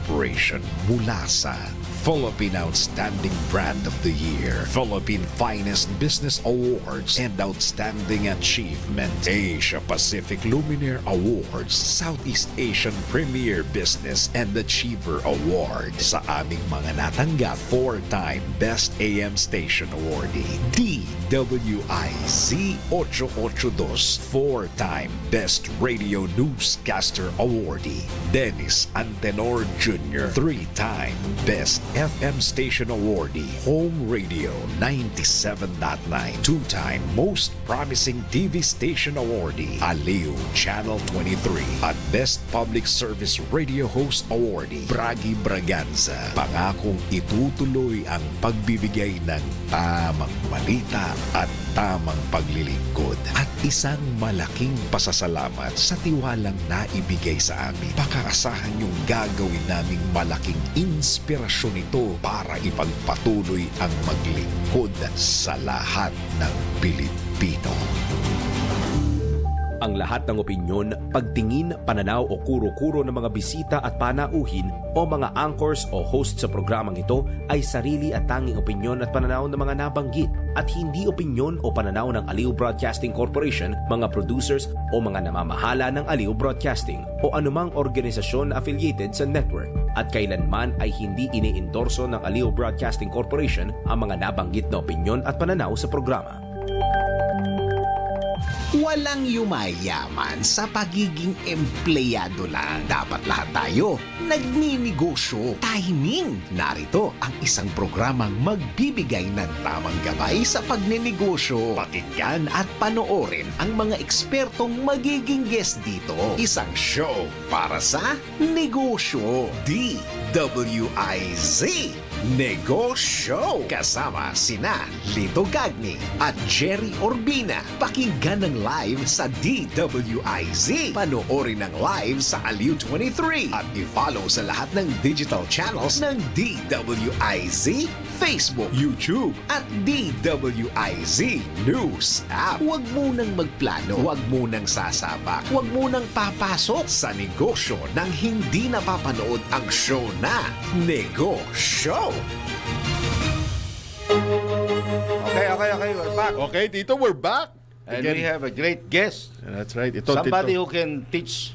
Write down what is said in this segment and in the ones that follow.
Corporation mula sa Philippine Outstanding Brand of the Year, Philippine Finest Business Awards, and Outstanding Achievement, Asia Pacific Luminaire Awards, Southeast Asian Premier Business and Achiever Award. Sa aming mga natanggap, 4-time Best AM Station Awardee, DWIZ 882, 4-time Best Radio Newscaster Awardee, Dennis Antenor Jr., 3-time Best FM Station Awardee, Home Radio 97.9, 2-time Most Promising TV Station Awardee, Aliw Channel 23, at Best Public Service Radio Host Awardee, Bragi Braganza. Pangakong itutuloy ang pagbibigay ng tamang balita at tamang paglilingkod at isang malaking pasasalamat sa tiwalang naibigay sa amin. Pakaasahan yung gagawin naming malaking inspirasyon ito para ipagpatuloy ang maglingkod sa lahat ng Pilipino. Ang lahat ng opinyon, pagtingin, pananaw o kuro-kuro ng mga bisita at panauhin o mga anchors o host sa programang ito ay sarili at tanging opinyon at pananaw ng mga nabanggit at hindi opinyon o pananaw ng Aliw Broadcasting Corporation, mga producers o mga namamahala ng Aliw Broadcasting o anumang organisasyon na affiliated sa network at kailanman ay hindi iniendorso ng Aliw Broadcasting Corporation ang mga nabanggit na opinyon at pananaw sa programa. Walang yumayaman sa pagiging empleyado lang. Dapat lahat tayo nagninegosyo. Timing! Narito ang isang programang magbibigay ng tamang gabay sa pagnenegosyo. Pakinggan at panoorin ang mga ekspertong magiging guest dito. Isang show para sa negosyo. DWIZ Negoshow! Kasama sina Lito Gagni at Gerry Urbina. Pakinggan ng live sa DWIZ. Panoorin ng live sa Aliw 23 at i-follow sa lahat ng digital channels ng DWIZ, Facebook, YouTube at DWIZ News App. Huwag munang magplano, huwag munang sasabak, huwag munang papasok sa negosyo nang hindi napapanood ang show na Negoshow. Okay, we're back. Okay, Tito, we're back. And we have a great guest. That's right. Ito, Somebody Tito, who can teach,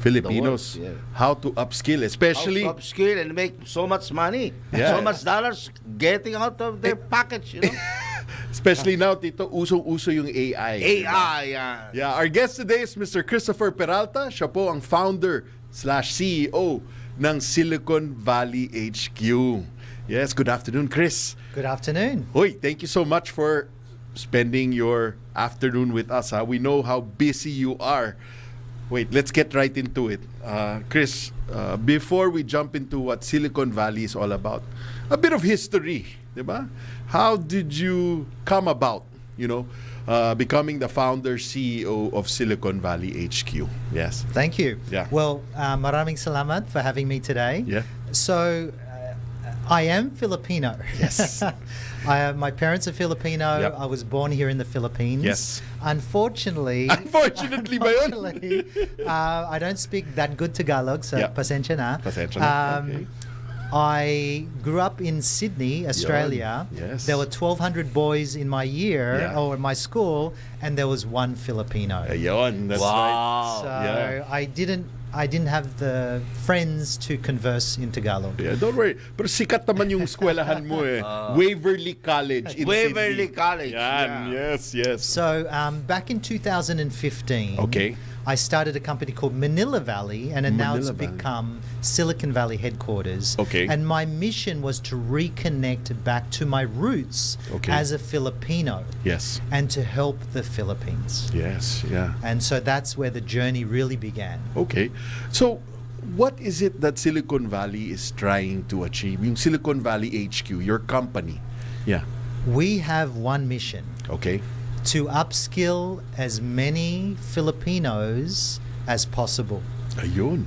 Filipinos the world, how to upskill, especially how to upskill and make so much money, Yeah. so much dollars getting out of their pockets, especially now, Tito, usong-uso yung AI. AI, Yeah, our guest today is Mr. Christopher Peralta. Siya po ang founder/CEO ng Silicon Valley HQ. Yes, good afternoon, Chris. Good afternoon. Hoy, thank you so much for spending your afternoon with us. We know how busy you are. Wait, let's get right into it. Chris, before we jump into what Silicon Valley is all about, a bit of history, diba? How did you come about, becoming the founder CEO of Silicon Valley HQ? Yes. Thank you. Yeah. Well, maraming salamat for having me today. Yeah. So, I am Filipino. Yes. My parents are Filipino. Yep. I was born here in the Philippines. Yes. Unfortunately, Unfortunately ba yun? I don't speak that good Tagalog, so Yep. pasensya na. Pasensya na. Okay. I grew up in Sydney, Australia. Yes. There were 1,200 boys in my year, Yeah. or in my school, and there was one Filipino. Ayun, that's right. So Yeah. I didn't have the friends to converse in Tagalog. Yeah, don't worry. Pero sikat naman yung eskwelahan mo eh. Waverly College in Waverly Sydney. College. Yan, Yeah. yes. So back in 2015, Okay. I started a company called Manila Valley, and now it's Manila Valley. become Silicon Valley headquarters. Okay. And my mission was to reconnect back to my roots Okay. as a Filipino Yes. and to help the Philippines. Yes, yeah. And so that's where the journey really began. Okay. So, what is it that Silicon Valley is trying to achieve? Yung Silicon Valley HQ, your company. Yeah. We have one mission: Okay. to upskill as many Filipinos as possible, Ayun.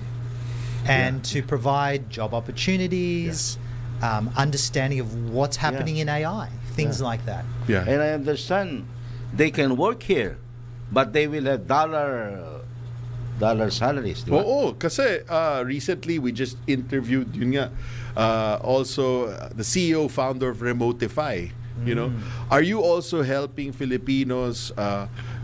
and to provide job opportunities, understanding of what's happening in AI, things like that. Yeah. And I understand they can work here, but they will have dollar salaries, di ba? Oo, kasi recently we just interviewed yun nga also the CEO founder of Remotify. You know, are you also helping Filipinos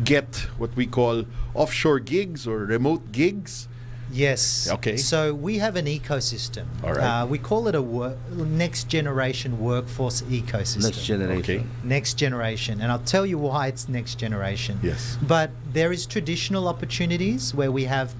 get what we call offshore gigs or remote gigs? Yes. Okay. So we have an ecosystem. All right. We call it a next generation workforce ecosystem. Next generation. Okay. Next generation. And I'll tell you why it's next generation. Yes. But there is traditional opportunities where we have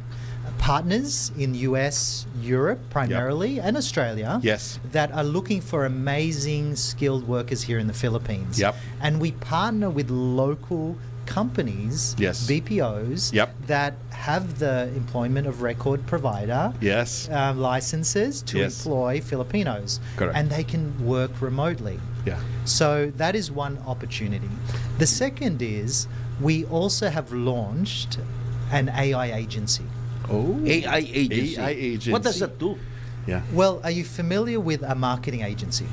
partners in US, Europe primarily, and Australia Yes. that are looking for amazing skilled workers here in the Philippines. Yep. And we partner with local companies, Yes. BPOs, Yep. that have the employment of record provider Yes. licenses to Yes. employ Filipinos. Correct. And they can work remotely. Yeah. So that is one opportunity. The second is we also have launched an AI agency. Oh. AI agency. AI agency. What does that do? Yeah. Well, are you familiar with a marketing agency?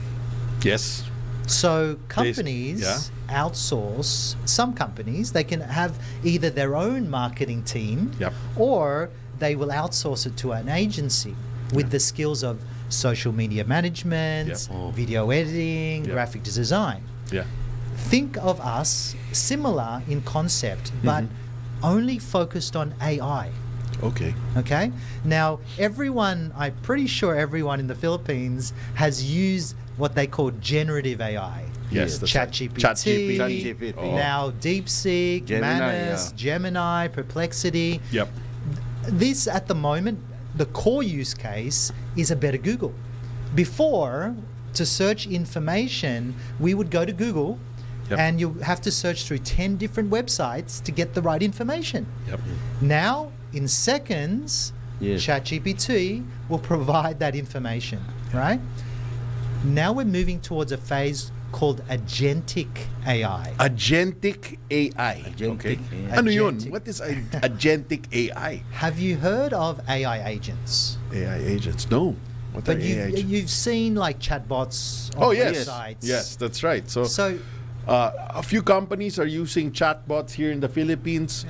Yes. So companies yeah. outsource, some companies, they can have either their own marketing team Yep. or they will outsource it to an agency with the skills of social media management, Yep. Oh. video editing, Yep. graphic design. Yeah. Think of us similar in concept, but only focused on AI. Okay. Okay. Now, I'm pretty sure everyone in the Philippines has used what they call generative AI. Yes, that's right. ChatGPT, ChatGPT. Oh. now DeepSeek, Gemini, Manus, yeah. Gemini, Perplexity. Yep. This, at the moment, the core use case is a better Google. Before, to search information, we would go to Google Yep. and you have to search through 10 different websites to get the right information. Yep. Now, in seconds, Yes. ChatGPT will provide that information, right? Now we're moving towards a phase called agentic AI. Agentic AI. Agentic Okay. AI. Ano yun? Agentic. What is agentic AI? Have you heard of AI agents? AI agents. No. What are But AI agents? you've seen like chatbots on Oh, yes. websites. Yes, that's right. So, So a few companies are using chatbots here in the Philippines.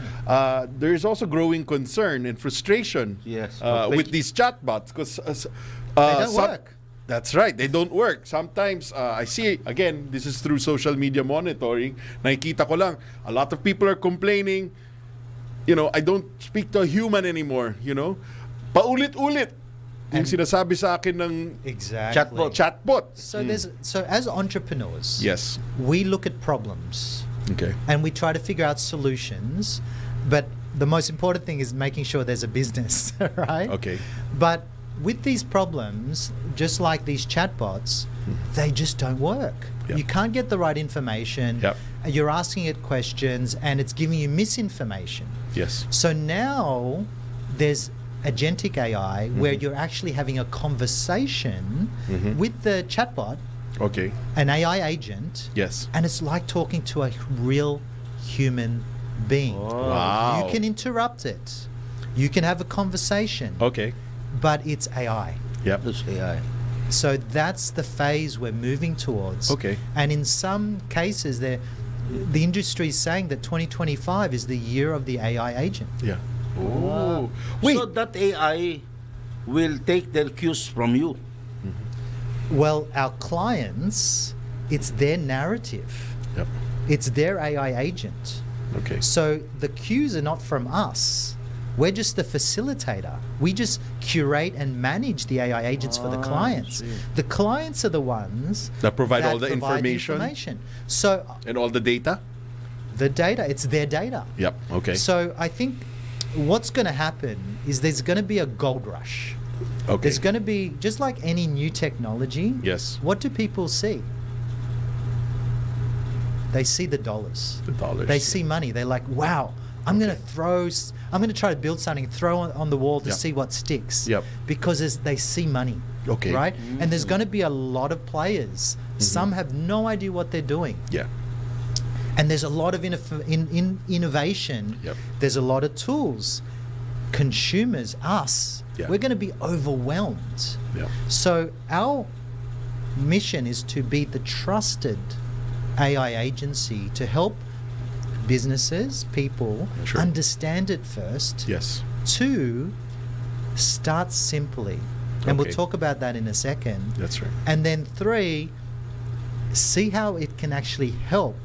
There is also growing concern and frustration Yes. with these chatbots because They don't work. That's right. They don't work. Sometimes I see, again, this is through social media monitoring. Nakikita ko lang, a lot of people are complaining, I don't speak to a human anymore, Paulit-ulit yung sinasabi sa akin ng exactly. chatbot. So as entrepreneurs, Yes. we look at problems Okay. and we try to figure out solutions, but the most important thing is making sure there's a business, right? Okay. But with these problems, just like these chatbots, they just don't work. Yep. You can't get the right information. Yep. You're asking it questions and it's giving you misinformation. Yes. So now there's agentic AI where you're actually having a conversation with the chatbot, Okay. an AI agent, Yes. and it's like talking to a real human being. Wow. You can interrupt it. You can have a conversation, Okay. but it's AI. Yep. That's AI. So that's the phase we're moving towards. Okay. And in some cases, the industry is saying that 2025 is the year of the AI agent. Yeah. Oh. Wait. So that AI will take their cues from you. Well, our clients, it's their narrative. Yep. It's their AI agent. Okay. So the cues are not from us. We're just the facilitator. We just curate and manage the AI agents for the clients. The clients are the ones That provide all the information? information. So And all the data? the data, it's their data. Yep. Okay. So I think what's going to happen is there's going to be a gold rush. Okay. There's going to be, just like any new technology, Yes. what do people see? They see the dollars. The dollars. They see money. They're like, wow, I'm going to try to build something, throw on the wall to Yep. see what sticks. Yep. Because they see money. Okay. Right? And there's going to be a lot of players. Some have no idea what they're doing. Yeah. And there's a lot of innovation. Yep. There's a lot of tools. Consumers, us, Yeah. we're going to be overwhelmed. Yeah. So our mission is to be the trusted AI agency to help businesses, people Sure. understand it first, Yes. 2, start simply. And we'll Okay. talk about that in a second. That's right. And then 3, see how it can actually help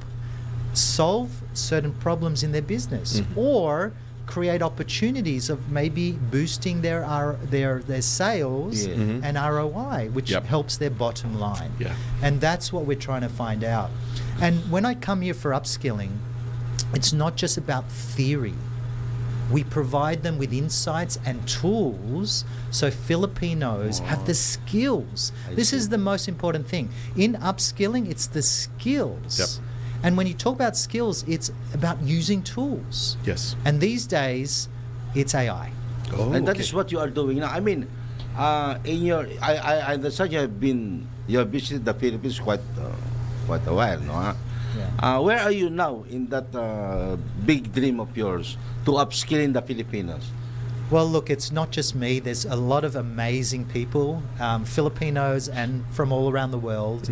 solve certain problems in their business or create opportunities of maybe boosting their sales Yeah. and ROI, which Yep. helps their bottom line. Yeah. And that's what we're trying to find out. And when I come here for upskilling, it's not just about theory. We provide them with insights and tools so Filipinos have the skills. This is the most important thing. In upskilling, it's the skills. Yep. And when you talk about skills, it's about using tools. Yes. And these days, it's AI. Oh, And that okay. is what you are doing now. I mean, in your, I understand you have visited the Philippines quite a while, no? Huh? Yeah. Where are you now in that big dream of yours to upskilling the Filipinos? Well, look, it's not just me. There's a lot of amazing people, Filipinos and from all around the world.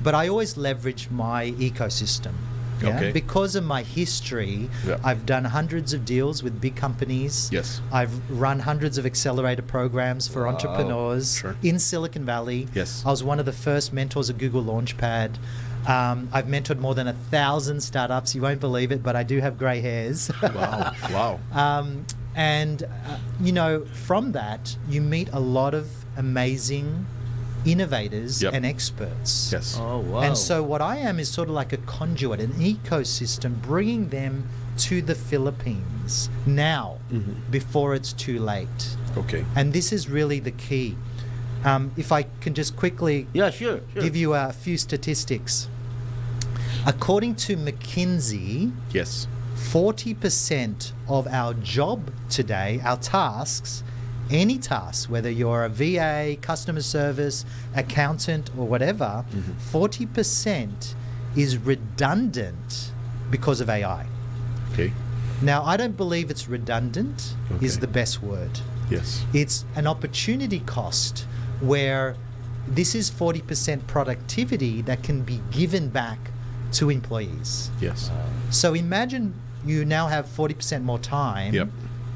But I always leverage my ecosystem. Yeah? Okay. Because of my history, Yeah. I've done hundreds of deals with big companies. Yes. I've run hundreds of accelerator programs for entrepreneurs Sure. in Silicon Valley. Yes. I was one of the first mentors at Google Launchpad. I've mentored more than 1,000 startups. You won't believe it, but I do have grey hairs. Wow. And from that, you meet a lot of amazing innovators Yep. and experts. Yes. Oh, wow. And so what I am is sort of like a conduit, an ecosystem, bringing them to the Philippines now, before it's too late. Okay. And this is really the key. If I can just quickly Yeah, sure. give you a few statistics. According to McKinsey, Yes. 40% of our job today, our tasks, any task, whether you're a VA, customer service, accountant, or whatever, 40% is redundant because of AI. Okay. Now, I don't believe it's redundant is Okay. the best word. Yes. It's an opportunity cost where this is 40% productivity that can be given back to employees. Yes. So imagine you now have 40% more time Yep.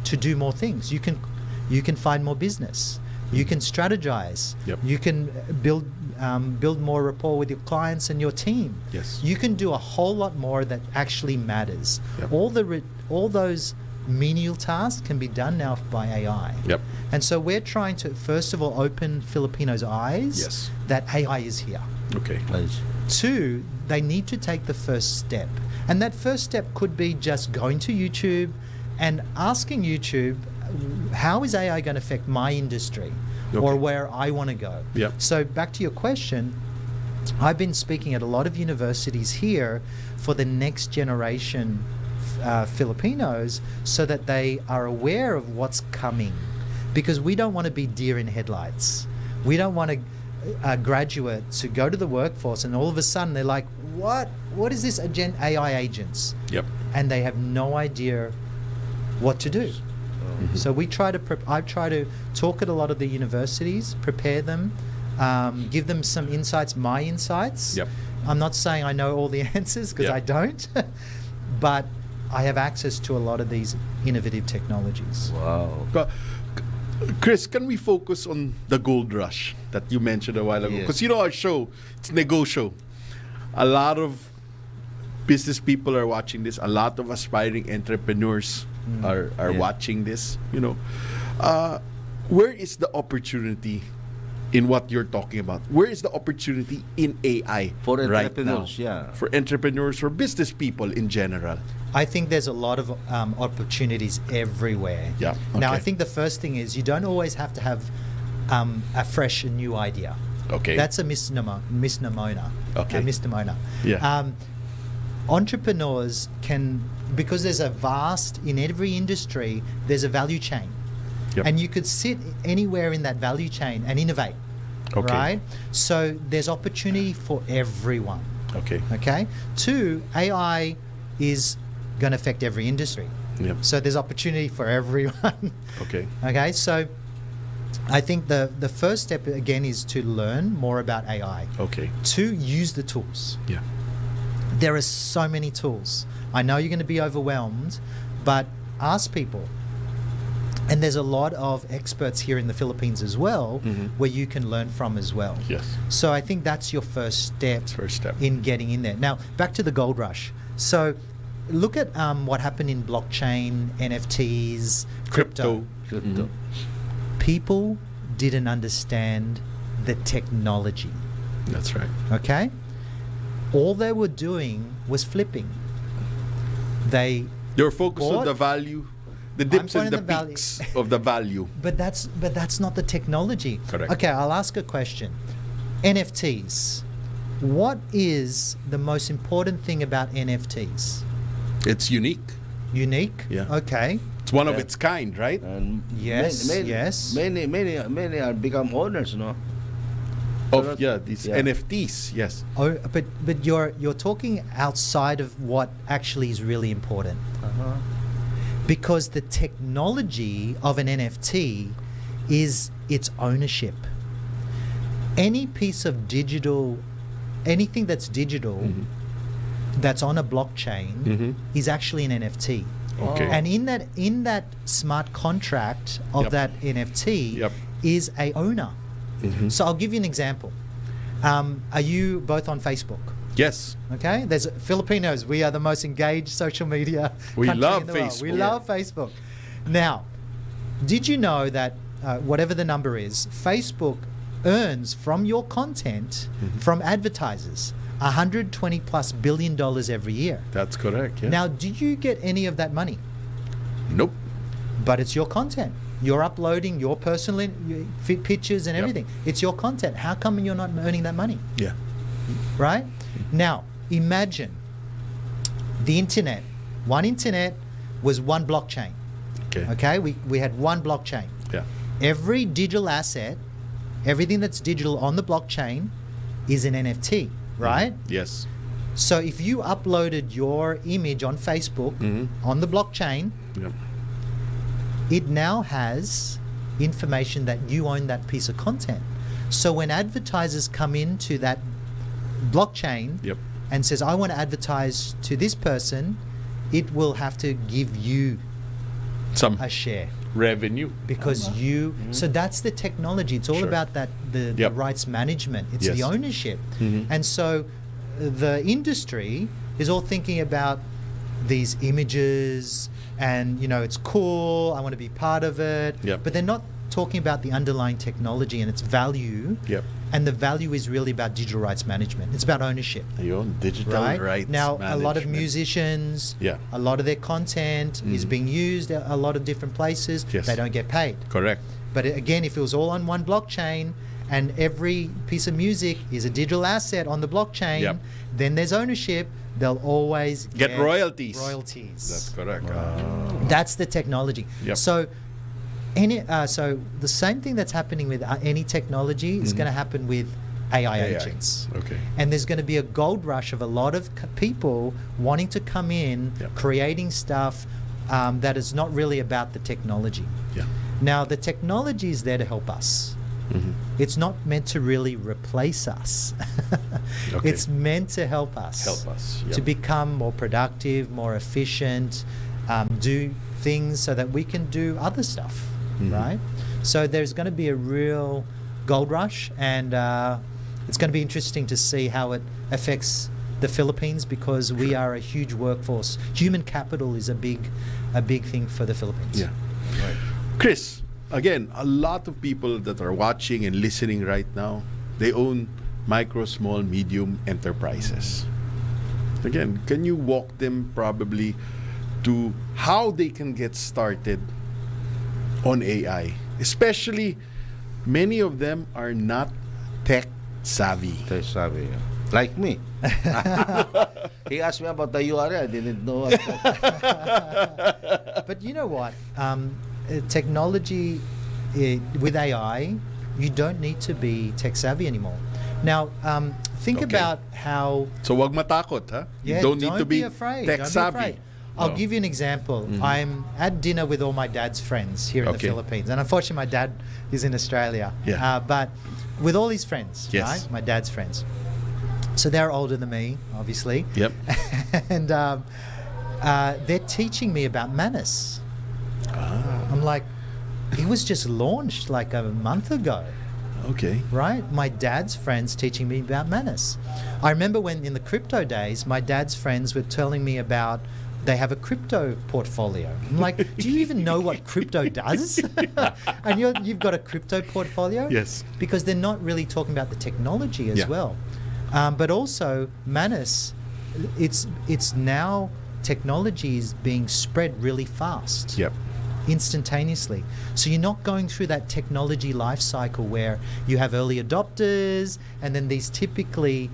to do more things. You can find more business. You can strategize. Yep. You can build more rapport with your clients and your team. Yes. You can do a whole lot more that actually matters. Yep. All those menial tasks can be done now by AI. Yep. And so we're trying to first of all open Filipinos' eyes Yes. that AI is here. Okay. Nice. 2, they need to take the first step. And that first step could be just going to YouTube and asking YouTube, how is AI going to affect my industry or Okay. where I want to go? Yep. So back to your question, I've been speaking at a lot of universities here for the next generation Filipinos so that they are aware of what's coming. Because we don't want to be deer in headlights. We don't want a graduate to go to the workforce and all of a sudden they're like, what is this AI agents? Yep. And they have no idea what to do. So we try to I try to talk at a lot of the universities, prepare them, give them some insights, my insights. Yep. I'm not saying I know all the answers because Yep. I don't, but I have access to a lot of these innovative technologies. Wow. Chris, can we focus on the gold rush that you mentioned a while ago? Yes. Because our show, it's Negoshow. A lot of business people are watching this. A lot of aspiring entrepreneurs are Yeah. watching this. Where is the opportunity in what you're talking about? Where is the opportunity in AI For right entrepreneurs, now? yeah. For entrepreneurs, for business people in general. I think there's a lot of opportunities everywhere. Yeah, Now, I okay. think the first thing is you don't always have to have a fresh and new idea. Okay. That's a misnomer. Okay. A misnomer. Yeah. Entrepreneurs can, because there's in every industry, there's a value chain. Yep. And you could sit anywhere in that value chain and innovate. Okay. Right? So there's opportunity for everyone. Okay. Okay? 2, AI is going to affect every industry. Yep. So there's opportunity for everyone. Okay. Okay? So I think the first step, again, is to learn more about AI. Okay. 2, use the tools. Yeah. There are so many tools. I know you're going to be overwhelmed, but ask people, And there's a lot of experts here in the Philippines as well, where you can learn from as well. Yes. So I think that's your first step, First step. in getting in there. Now, back to the gold rush. So look at what happened in blockchain, NFTs, crypto. Crypto. People didn't understand the technology, That's right. okay? All they were doing was flipping. They You're focused on Bought- the value, the dips and pointing the the value. peaks of the value. But that's not the technology. Correct. Okay, I'll ask a question. NFTs. What is the most important thing about NFTs? It's unique. Unique? Yeah. Okay. It's one of Yeah. its kind, right? And Yes, many, yes. Many are become owners, no? Of these Yeah. NFTs. Yes. Oh, but you're talking outside of what actually is really important. Because the technology of an NFT is its ownership. Any piece of digital, anything that's digital, that's on a blockchain, is actually an NFT. Okay. And in that smart contract of Yep. that NFT Yep. is a owner. So I'll give you an example. Are you both on Facebook? Yes. Okay, there's Filipinos. We are the most engaged social media We country love in the world. Facebook. We love Facebook. Now, did you know that whatever the number is, Facebook earns from your content from advertisers $120+ billion every year? That's correct. Yeah. Now, do you get any of that money? Nope. But it's your content. You're uploading your personal pictures and Yep. everything. It's your content. How come you're not earning that money? Yeah. Right? Now, imagine the internet. One internet was one blockchain. Okay. Okay? We had one blockchain. Yeah. Every digital asset, everything that's digital on the blockchain is an NFT, right? Yes. So if you uploaded your image on Facebook on the blockchain, Yep. it now has information that you own that piece of content. So when advertisers come into that blockchain Yep. and says, I want to advertise to this person, it will have to give you Some a share revenue. because you. So that's the technology. It's all Sure. about that the Yep. rights management. It's Yes. the ownership, and so the industry is all thinking about these images, and it's cool. I want to be part of it. Yep. But they're not talking about the underlying technology and its value. Yep. And the value is really about digital rights management. It's about ownership. Ayun, digital Right rights now, a lot of management. musicians, Yeah. a lot of their content is being used at a lot of different places. Yes. They don't get paid. Correct. But again, if it was all on one blockchain and every piece of music is a digital asset on the blockchain, Yep. then there's ownership. They'll always Get royalties. Royalties. That's correct. That's the technology. Yep. So, so the same thing that's happening with any technology is going to happen with AI agents. Okay. And there's going to be a gold rush of a lot of people wanting to come in, Yep. creating stuff that is not really about the technology. Yeah. Now, the technology is there to help us. It's not meant to really replace us. Okay. It's meant to help us. Help us, To yep. become more productive, more efficient, do things so that we can do other stuff, right? So there's going to be a real gold rush, and it's going to be interesting to see how it affects the Philippines, because we are a huge workforce. Human capital is a big thing for the Philippines. Yeah. Chris, again, a lot of people that are watching and listening right now, they own micro, small, medium enterprises. Again, can you walk them probably to how they can get started on AI? Especially, many of them are not tech savvy. Tech savvy. Like me. He asked me about the URL. I didn't know. But you know what? Technology with AI, you don't need to be tech savvy anymore. Now, think Okay. about how. So wag matakot, ha? Yeah, You don't need to be afraid. tech Don't be savvy. afraid. I'll No. give you an example. I'm at dinner with all my dad's friends here in the Okay. Philippines, and unfortunately, my dad is in Australia. Yeah. But with all his friends, Yes. right? My dad's friends. So they're older than me, obviously. Yep. And they're teaching me about manners. I'm like, It was just launched like a month ago. Okay. Right? My dad's friends teaching me about Manus. I remember when in the crypto days, my dad's friends were telling me about they have a crypto portfolio. I'm like, do you even know what crypto does? And you've got a crypto portfolio? Yes. Because they're not really talking about the technology as Yeah. well. But also, Manus, it's now technology is being spread really fast. Yep. Instantaneously. So you're not going through that technology life cycle where you have early adopters and then these typically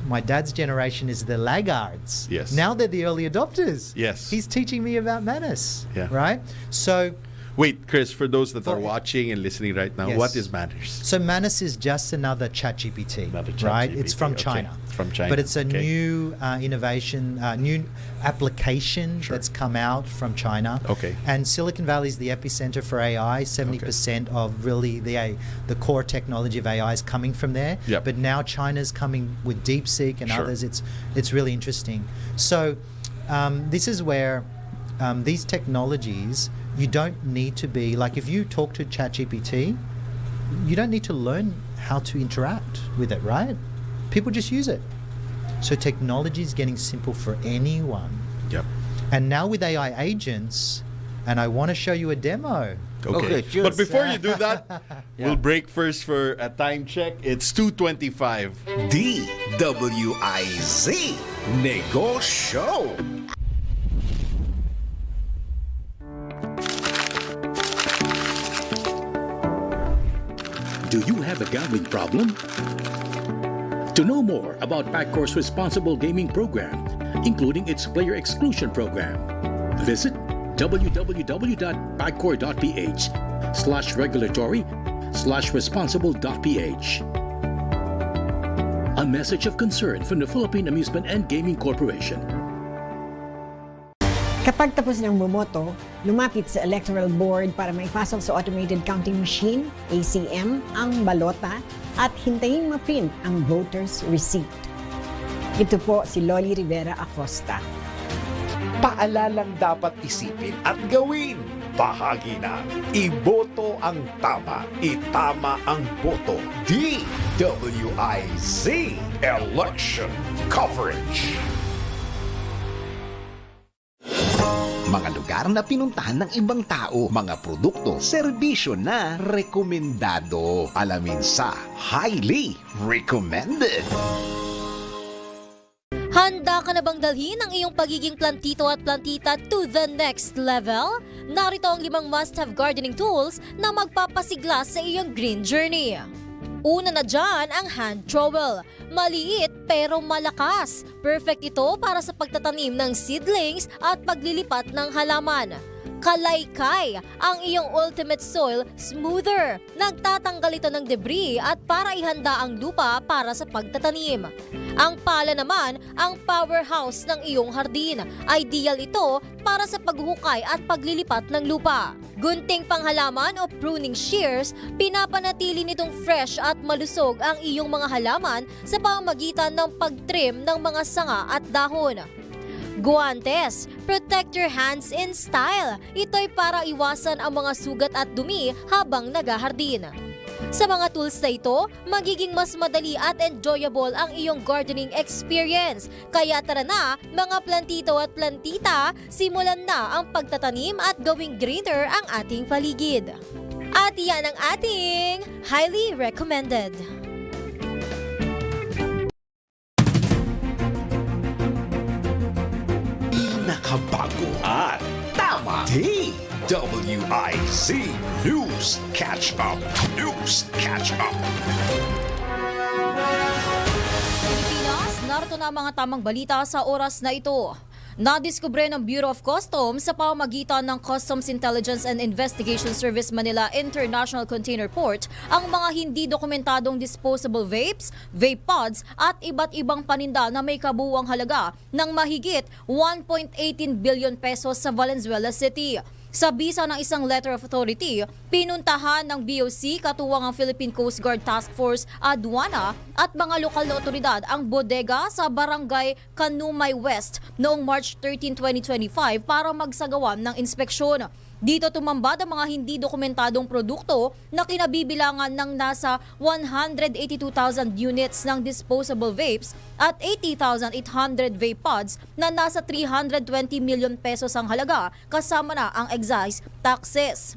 my dad's generation is the laggards. Yes. Now they're the early adopters. Yes. He's teaching me about Manus. Yeah. Right? So Wait, Chris, for those that are For- watching and listening right now, Yes. what is Manners? So Manus is just another ChatGPT, Another right? ChatGPT, It's from okay. China. It's from China, But it's a okay. new innovation, new application Sure. that's come out from China. Okay. And Silicon Valley is the epicenter for AI. 70% of really the core technology of AI is coming from there. Yep. But now China's coming with DeepSeek and Sure. others. It's really interesting. So this is where these technologies, you don't need to be like if you talk to ChatGPT, you don't need to learn how to interact with it, right? People just use it. So technology is getting simple for anyone. Yep. And now with AI agents, and I want to show you a demo. Okay. Okay, cheers. But before you do that, we'll break first for a time check. It's 2:25. DWIZ Negoshow. Do you have a gambling problem? To know more about Paccor's responsible gaming program, including its player exclusion program, visit www.pacor.ph/regulatory/responsible.ph. A message of concern from the Philippine Amusement and Gaming Corporation. Kapag tapos ng bumoto, lumapit sa electoral board para maipasok sa automated counting machine, ACM, ang balota at hintayin ma-print ang voter's receipt. Ito po si Loli Rivera Acosta. Paalalang dapat isipin at gawin. Bahagi na. Iboto ang tama. Itama ang boto. DWIZ Election Coverage. Mga lugar na pinuntahan ng ibang tao, mga produkto, serbisyo na rekomendado. Alamin sa Highly Recommended. Handa ka na bang dalhin ang iyong pagiging plantito at plantita to the next level? Narito ang 5 must-have gardening tools na magpapasigla sa iyong green journey. Una na dyan ang hand trowel. Maliit pero malakas. Perfect ito para sa pagtatanim ng seedlings at paglilipat ng halaman. Kalaykay, ang iyong ultimate soil smoother. Nagtatanggal ito ng debris at para ihanda ang lupa para sa pagtatanim. Ang pala naman ang powerhouse ng iyong hardin. Ideal ito para sa paghuhukay at paglilipat ng lupa. Gunting panghalaman o pruning shears, pinapanatili nitong fresh at malusog ang iyong mga halaman sa pamamagitan ng pagtrim ng mga sanga at dahon. Guantes, protect your hands in style. Ito'y para iwasan ang mga sugat at dumi habang naghahardin. Sa mga tools na ito, magiging mas madali at enjoyable ang iyong gardening experience. Kaya tara na, mga plantito at plantita, simulan na ang pagtatanim at gawing greener ang ating paligid. At yan ang ating highly recommended. Nakabago at tama. DWIZ News Catch Up. News Catch Up. Pilipinas, narito na ang mga tamang balita sa oras na ito. Nadiskubre ng Bureau of Customs sa pamamagitan ng Customs Intelligence and Investigation Service Manila International Container Port ang mga hindi dokumentadong disposable vapes, vape pods at iba't ibang paninda na may kabuuang halaga ng mahigit 1.18 billion pesos sa Valenzuela City. Sa bisa ng isang letter of authority, pinuntahan ng BOC katuwang ang Philippine Coast Guard Task Force, Aduana at mga lokal na otoridad ang bodega sa Barangay Kanumay West noong March 13, 2025 para magsagawa ng inspeksyon. Dito tumambad ang mga hindi dokumentadong produkto na kinabibilangan ng nasa 182,000 units ng disposable vapes at 80,800 vape pods na nasa 320 million pesos ang halaga kasama na ang excise taxes.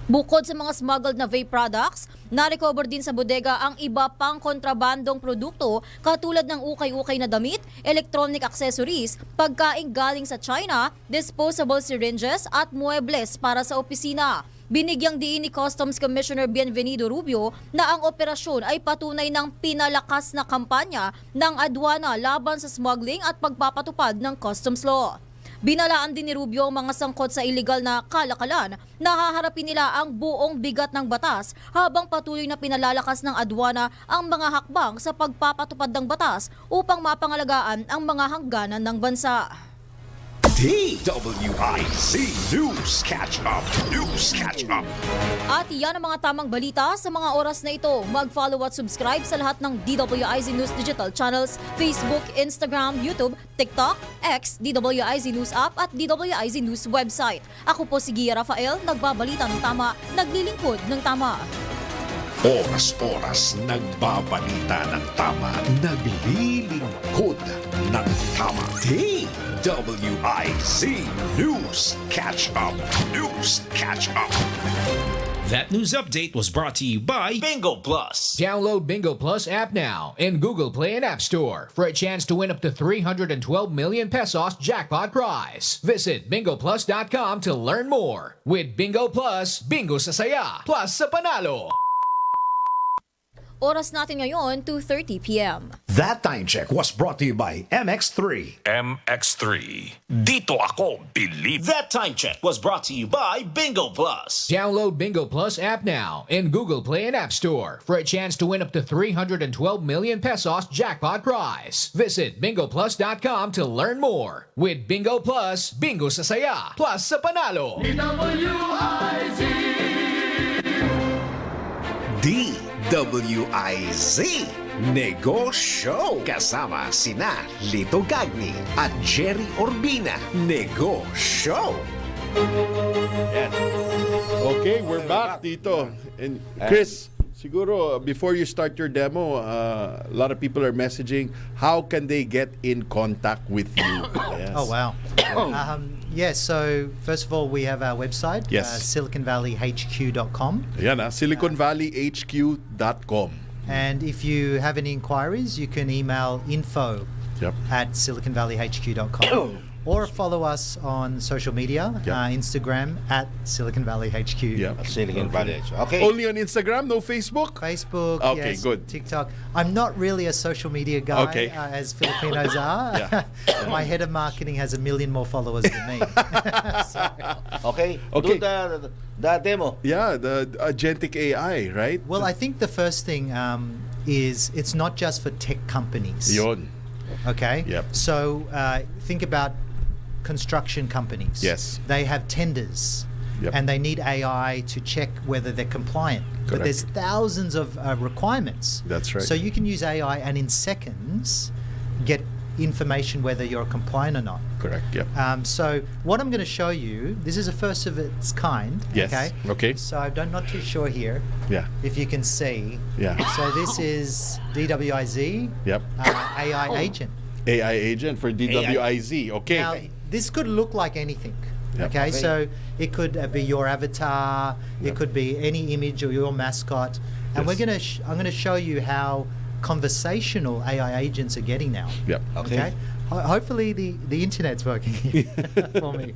Bukod sa mga smuggled na vape products, na-recover din sa bodega ang iba pang kontrabandong produkto katulad ng ukay-ukay na damit, electronic accessories, pagkain galing sa China, disposable syringes at muebles para sa opisina. Binigyang diin ni Customs Commissioner Bienvenido Rubio na ang operasyon ay patunay ng pinalakas na kampanya ng adwana laban sa smuggling at pagpapatupad ng customs law. Binalaan din ni Rubio ang mga sangkot sa iligal na kalakalan na haharapin nila ang buong bigat ng batas habang patuloy na pinalalakas ng adwana ang mga hakbang sa pagpapatupad ng batas upang mapangalagaan ang mga hangganan ng bansa. DWIZ News Catch Up. News Catch Up. At yan ang mga tamang balita sa mga oras na ito. Mag-follow at subscribe sa lahat ng DWIZ News digital channels, Facebook, Instagram, YouTube, TikTok, X, DWIZ News app at DWIZ News website. Ako po si Gia Rafael, nagbabalita ng tama, naglilingkod ng tama. Oras-oras nagbabalita ng tama, naglilingkod ng tama. DWIZ News Catch Up. News Catch Up. That news update was brought to you by Bingo Plus. Download Bingo Plus app now in Google Play and App Store for a chance to win up to 312 million pesos jackpot prize. Visit bingoplus.com to learn more. With Bingo Plus, bingo sa saya, plus sa panalo. Oras natin ngayon, 2:30 p.m. That time check was brought to you by MX3. MX3. Dito ako believe. That time check was brought to you by Bingo Plus. Download Bingo Plus app now in Google Play and App Store for a chance to win up to 312 million pesos jackpot prize. Visit bingoplus.com to learn more. With Bingo Plus, bingo sa saya, plus sa panalo. DWIZ Negoshow kasama sina Lito Gagni at Gerry Urbina. Negoshow. Okay, we're back dito. And Chris, siguro before you start your demo, a lot of people are messaging, how can they get in contact with you? Yes. Oh, wow. Yes, so first of all, we have our website, Yes. SiliconValleyHQ.com. Ayan SiliconValleyHQ.com. And if you have any inquiries, you can email info Yep. at SiliconValleyHQ.com. Or follow us on social media, Yeah. Instagram at Silicon Valley HQ. Yep. Silicon Valley. Okay. Only on Instagram, no Facebook? Facebook, Okay, yes, good. TikTok. I'm not really a social media guy, Okay. as Filipinos are. Yeah. My head of marketing has 1 million more followers than me. Okay. Okay. Do the demo. Yeah, the agentic AI, right? Well, I think the first thing is it's not just for tech companies. Yun. Okay. Yep. So think about construction companies. Yes. They have tenders. Yep. And they need AI to check whether they're compliant. But Correct. there's thousands of requirements. That's right. So you can use AI and in seconds get information whether you're compliant or not. Correct, yep. So what I'm going to show you, this is a first of its kind. Yes. Okay. So I'm not too sure here Yeah. if you can see. Yeah. So this is DWIZ Yep. AI agent. AI agent for DWIZ. Okay. Now, this could look like anything. Yep. Okay, Okay. so it could be your avatar, it could be any image or your mascot, and Yes. I'm gonna show you how conversational AI agents are getting now. Yep. Okay, hopefully the internet's working for me.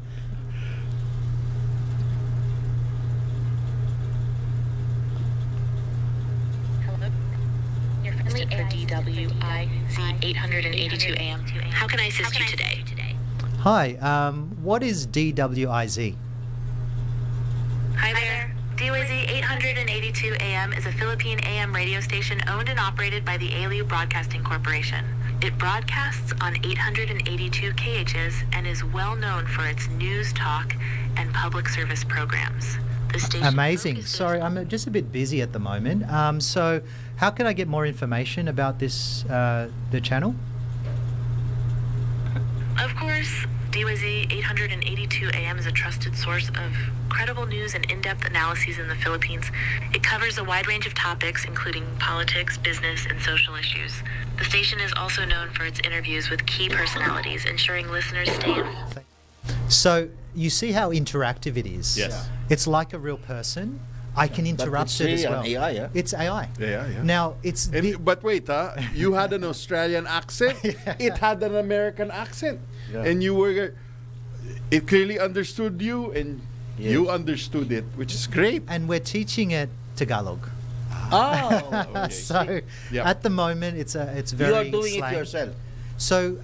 Hello. Your friendly for DWIZ 882 AM. How can I assist you today? Hi, what is DWIZ? Hi there. DWIZ 882 AM is a Philippine AM radio station owned and operated by the ALU Broadcasting Corporation. It broadcasts on 882 KHs and is well known for its news, talk, and public service programs. The station Amazing. focuses- Sorry, I'm just a bit busy at the moment. So how can I get more information about this the channel? Of course, DWIZ 882 AM is a trusted source of credible news and in-depth analyses in the Philippines. It covers a wide range of topics, including politics, business, and social issues. The station is also known for its interviews with key personalities, ensuring listeners stay informed. So you see how interactive it is. Yes. Yeah. It's like a real person. I can interrupt it as well. An AI, yeah? It's AI. Yeah. Now it's But wait, you had an Australian accent. It had an American accent, and you were. It clearly understood you, and you understood it, which is great. and we're teaching it Tagalog. Oh, okay. So Yeah. at the moment it's very You are doing slang. it yourself. So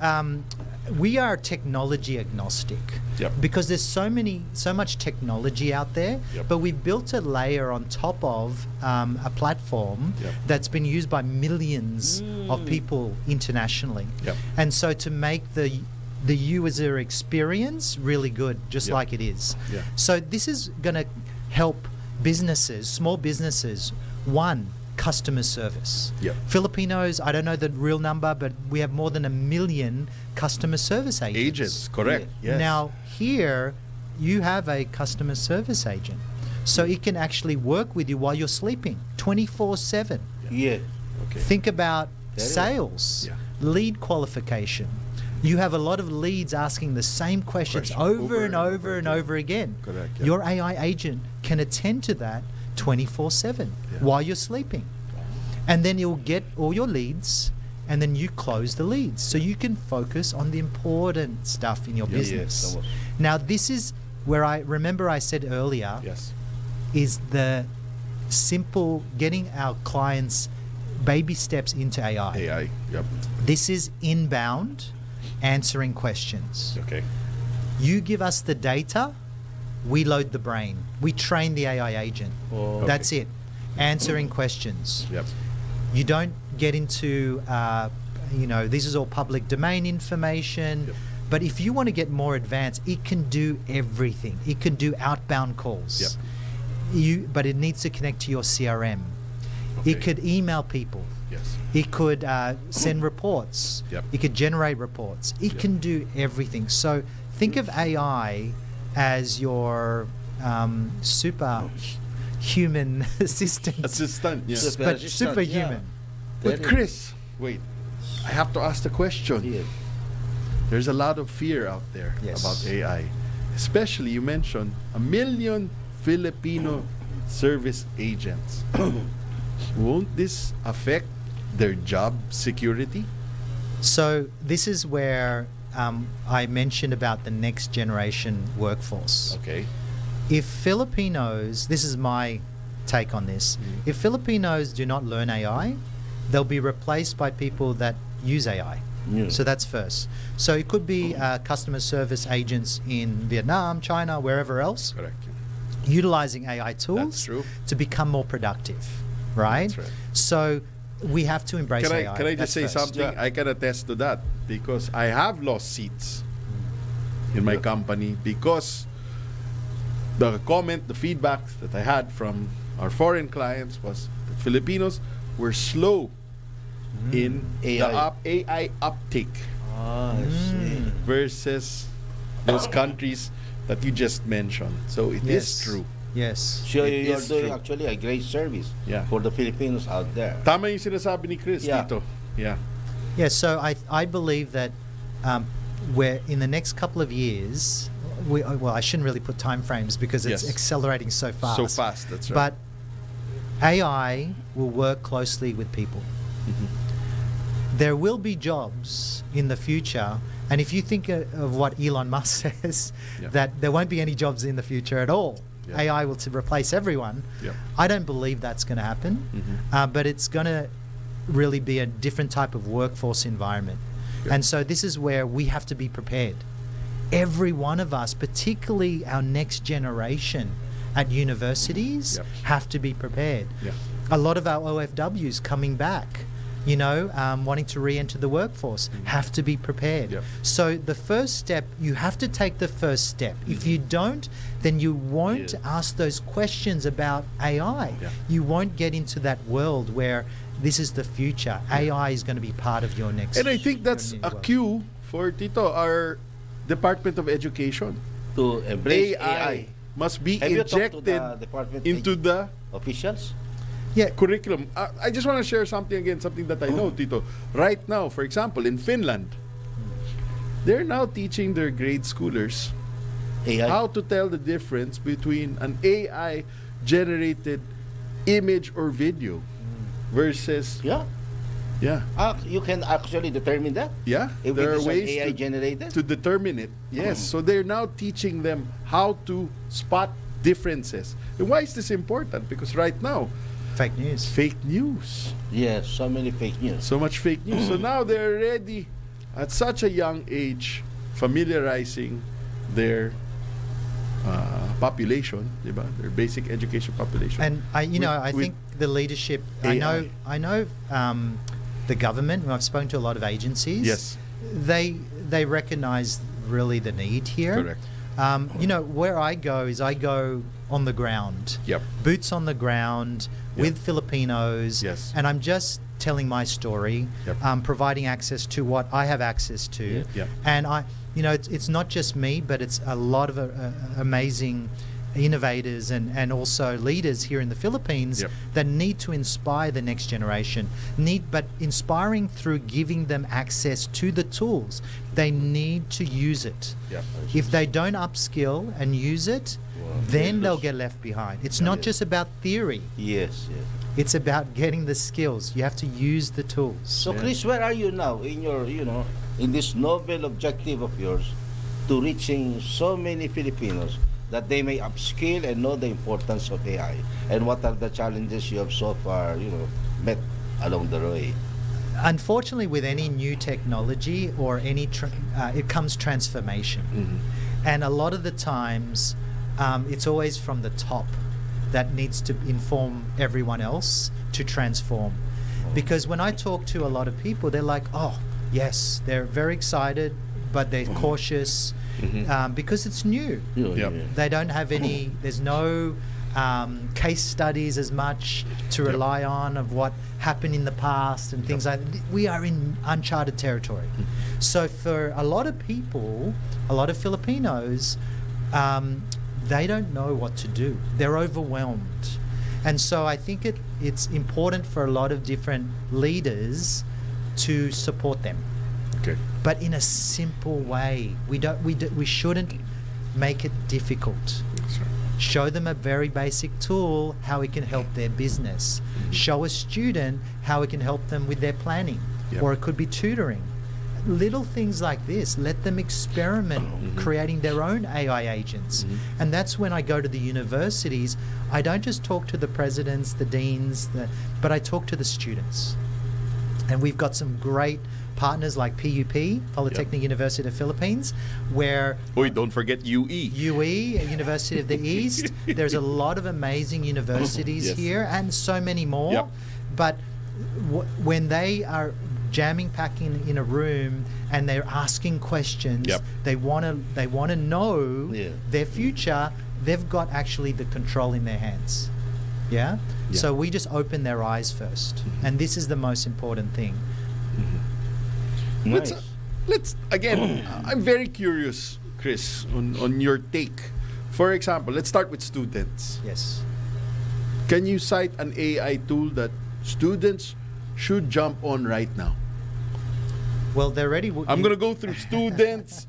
we are technology agnostic because there's so much technology out there, but we've built a layer on top of a platform that's been used by millions of people internationally. And so to make the user experience really good, just like it is. So this is going to help businesses, small businesses, one, customer service. Filipinos, I don't know the real number, but we have more than 1 million customer service agents. Correct. Yes. Now, here, you have a customer service agent. So it can actually work with you while you're sleeping, 24/7. Yeah. Okay. Think about Very sales, Yeah. lead qualification. You have a lot of leads asking the same questions over and over again. Correct, Your AI agent can attend to that 24/7 while you're sleeping. And then you'll get all your leads, and then you close the leads. So you can focus on the important stuff in your business. Now, this is where I said earlier is the simple getting our clients baby steps into AI. AI. Yep. This is inbound answering questions. Okay. You give us the data, we load the brain. We train the AI agent. That's it. Answering questions. Yep. You don't get into, this is all public domain information. But if you want to get more advanced, it can do everything. It can do outbound calls. But it needs to connect to your CRM. It could email people. Yes. It could send reports. It could generate reports. It can do everything. So think of AI as your super human assistant. Yes. But superhuman. But Chris, wait. I have to ask the question. There's a lot of fear out there about AI. Especially, you mentioned 1 million Filipino service agents. Won't this affect their job security? So this is where I mentioned about the next generation workforce. Okay. If Filipinos, this is my take on this, if Filipinos do not learn AI, they'll be replaced by people that use AI. So that's first. So it could be customer service agents in Vietnam, China, wherever else. Correct. Utilizing AI tools to become more productive, right? That's right. So we have to embrace AI. Can I just say something? I can attest to that because I have lost seats in my company because the feedback that I had from our foreign clients was that Filipinos were slow in AI uptake versus those countries that you just mentioned. So it is true. Yes. So you're doing actually a great service for the Filipinos out there. Tama yung sinasabi ni Chris dito. Yeah. Yeah, so I believe that we're in the next couple of years, I shouldn't really put time frames because it's accelerating so fast. So fast, that's right. But AI will work closely with people. There will be jobs in the future, and if you think of what Elon Musk says, that there won't be any jobs in the future at all. AI will replace everyone. I don't believe that's going to happen, but it's going to really be a different type of workforce environment. And so this is where we have to be prepared. Every one of us, particularly our next generation at universities, have to be prepared. A lot of our OFWs coming back, wanting to re-enter the workforce, have to be prepared. So the first step, you have to take the first step. If you don't, then you won't ask those questions about AI. You won't get into that world where this is the future. AI is going to be part of your next. And I think that's a cue for Tito, our Department of Education. To embrace AI. Must be Have you talked to injected the department into the officials? curriculum. I just want to share something that I know, Tito. Right now, for example, in Finland, they're now teaching their grade schoolers AI. how to tell the difference between an AI generated image or video versus Yeah. You can actually determine that. If there it are is ways AI generated. to determine it. Yes, so they're now teaching them how to spot differences. And why is this important? Because right now, Fake news. fake news. Yes, so many fake news. So much fake news. So now they're already at such a young age familiarizing their population, diba? Their basic education population. And I think the leadership. AI. I know. The government. I've spoken to a lot of agencies. Yes. They recognise really the need here. Correct. Where I go is I go on the ground. Yep. Boots on the ground with Filipinos. Yes. And I'm just telling my story, Yep. providing access to what I have access to. Yep. And it's not just me, but it's a lot of amazing innovators and also leaders here in the Philippines Yep. that need to inspire the next generation. But inspiring through giving them access to the tools. They need to use it. Yep. If they don't upskill and use it, then they'll get left behind. It's not just about theory. Yes. It's about getting the skills. You have to use the tools. So, Chris, where are you now in your, in this noble objective of yours to reaching so many Filipinos that they may upskill and know the importance of AI? And what are the challenges you have so far, met along the way? Unfortunately, with any new technology or any, it comes transformation. Mm-hmm. And a lot of the times, it's always from the top that needs to inform everyone else to transform. Because when I talk to a lot of people, they're like, oh, yes, they're very excited, but they're cautious because it's new. They don't have any, there's no case studies as much to rely on of what happened in the past and things like that. We are in uncharted territory. So for a lot of people, a lot of Filipinos, they don't know what to do. They're overwhelmed. And so I think it's important for a lot of different leaders to support them. Okay. But in a simple way. We shouldn't make it difficult. That's right. Show them a very basic tool, how it can help their business. Show a student how it can help them with their planning. Yep. Or it could be tutoring. Little things like this. Let them experiment creating their own AI agents. And that's when I go to the universities. I don't just talk to the presidents, the deans, but I talk to the students. And we've got some great partners like PUP, Polytechnic University of the Philippines, where Don't forget UE. University of the East. There's a lot of amazing universities here and so many more. Yep. But when they are packing in a room and they're asking questions, they want to know their future, they've got actually the control in their hands. So we just open their eyes first, and this is the most important thing. Nice. Let's again, I'm very curious, Chris, on your take. For example, let's start with students. Yes. Can you cite an AI tool that students should jump on right now? Well, they're ready. I'm going to go through students,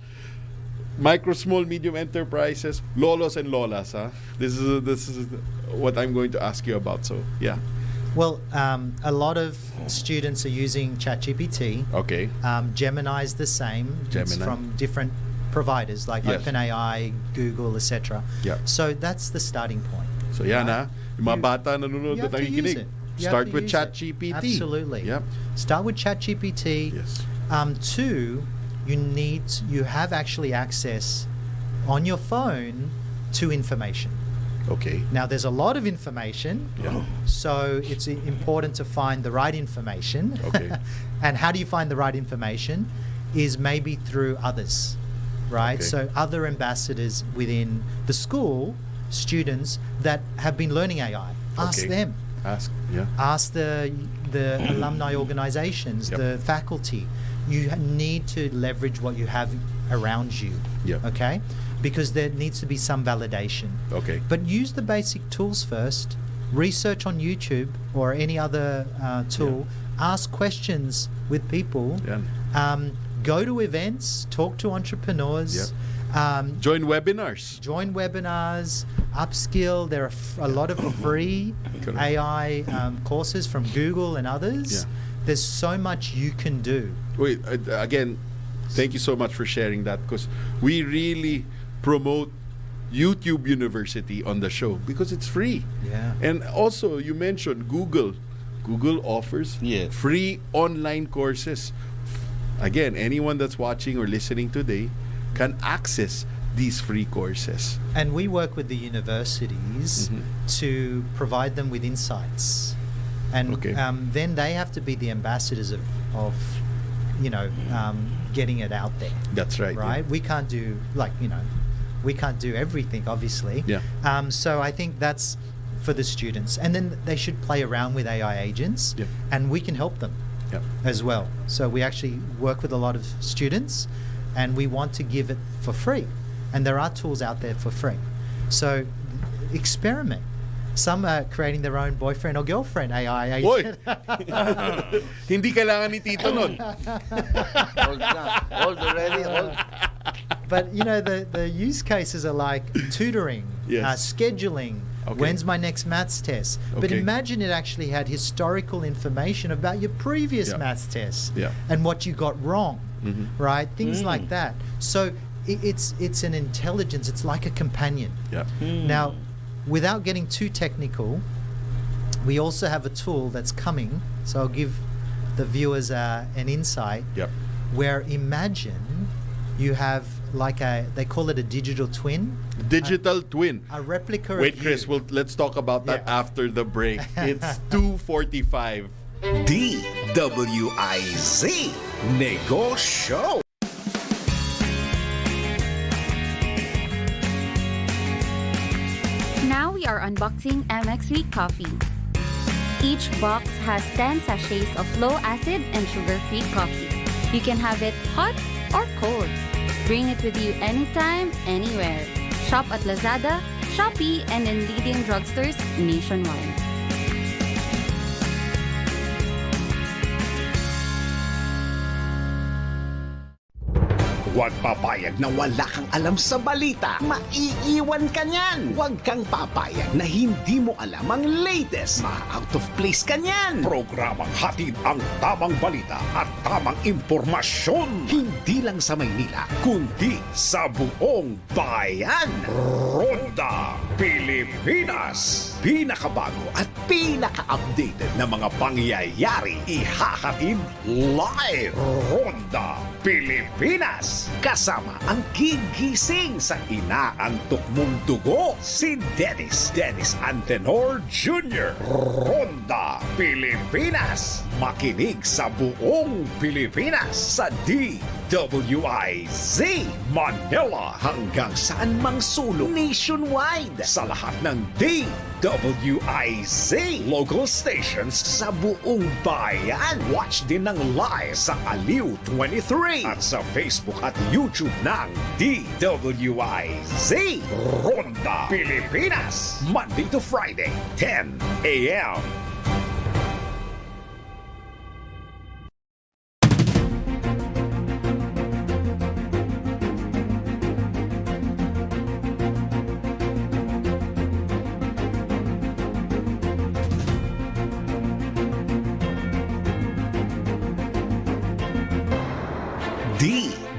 micro, small, medium enterprises, lolos and lolas. This is what I'm going to ask you about. So, yeah. Well, a lot of students are using ChatGPT. Okay. Gemini is the same. It's Gemini. from different providers like OpenAI, Google, etc. Yeah. So that's the starting point. So, yan yung mga bata nanonood You at have to use nakikinig. it. You have Start to with use it. ChatGPT. Absolutely. Yep. Start with ChatGPT. Yes. 2, you have actually access on your phone to information. Okay. Now, there's a lot of information, so it's important to find the right information. Okay. And how do you find the right information? Is maybe through others, right? Okay. So other ambassadors within the school, students that have been learning AI. Ask them. Ask Ask the alumni organizations, Yep. the faculty. you need to leverage what you have around you. Yeah. Okay? Because there needs to be some validation. Okay. But use the basic tools first. Research on YouTube or any other tool. Ask questions with people. Yeah. Go to events. Talk to entrepreneurs. Join webinars. Upskill. There are a lot of free AI courses from Google and others. Yeah. There's so much you can do. Wait, again, thank you so much for sharing that, because we really promote YouTube University on the show because it's free. Yeah. And also, you mentioned Google. Google offers free online courses. Again, anyone that's watching or listening today can access these free courses. And we work with the universities to provide them with insights. And then they have to be the ambassadors of getting it out there. That's right. Right? Yeah. We can't do, we can't do everything, obviously. Yeah. So I think that's for the students. And then they should play around with AI agents, and we can help them as well. So we actually work with a lot of students, and we want to give it for free. And there are tools out there for free. So experiment. Some are creating their own boyfriend or girlfriend AI agent. Hindi kailangan ni Tito nun. Old already. But the use cases are like tutoring, scheduling. When's my next maths test? But imagine it actually had historical information about your previous maths test and what you got wrong, right? Things like that. So it's an intelligence. It's like a companion. Now, without getting too technical, we also have a tool that's coming. So I'll give the viewers an insight. Where imagine you have they call it a digital twin. Digital twin. A replica Wait, of Chris, you. let's talk about that after the break. It's 2:45. DWIZ Negoshow. Now we are unboxing MX3 coffee. Each box has 10 sachets of low acid and sugar-free coffee. You can have it hot or cold. Bring it with you anytime, anywhere. Shop at Lazada, Shopee, and in leading drugstores nationwide. Huwag papayag na wala kang alam sa balita. Maiiwan ka niyan. Huwag kang papayag na hindi mo alam ang latest. Ma-out of place ka niyan. Programang hatid ang tamang balita at tamang impormasyon. Hindi lang sa Maynila, kundi sa buong bayan. Ronda Pilipinas. Pinakabago at pinaka-updated na mga pangyayari. Ihahatid live. Ronda Pilipinas. Kasama ang gigising sa inaantok mong dugo, si Dennis Antenor Jr. Ronda Pilipinas. Makinig sa buong Pilipinas sa DWIZ Manila hanggang saan mang sulong nationwide sa lahat ng DWIZ local stations sa buong bayan. Watch din ng live sa Aliw 23 at sa Facebook at YouTube ng DWIZ Ronda Pilipinas, Monday to Friday, 10 a.m.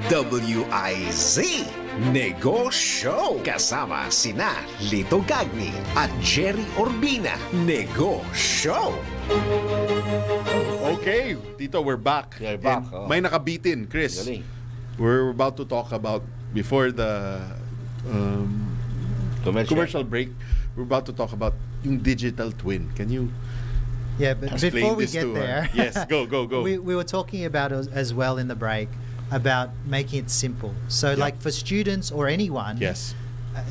DWIZ Negoshow kasama sina Lito Gagni at Gerry Urbina Negoshow. Okay, Tito, we're back. We're back. And may nakabitin, Chris. Galing. We're about to talk about, before the commercial break, we're about to talk about yung digital twin. Can you But explain before we this get to there, Yes, go. we were talking about as well in the break about making it simple. So like for students or anyone,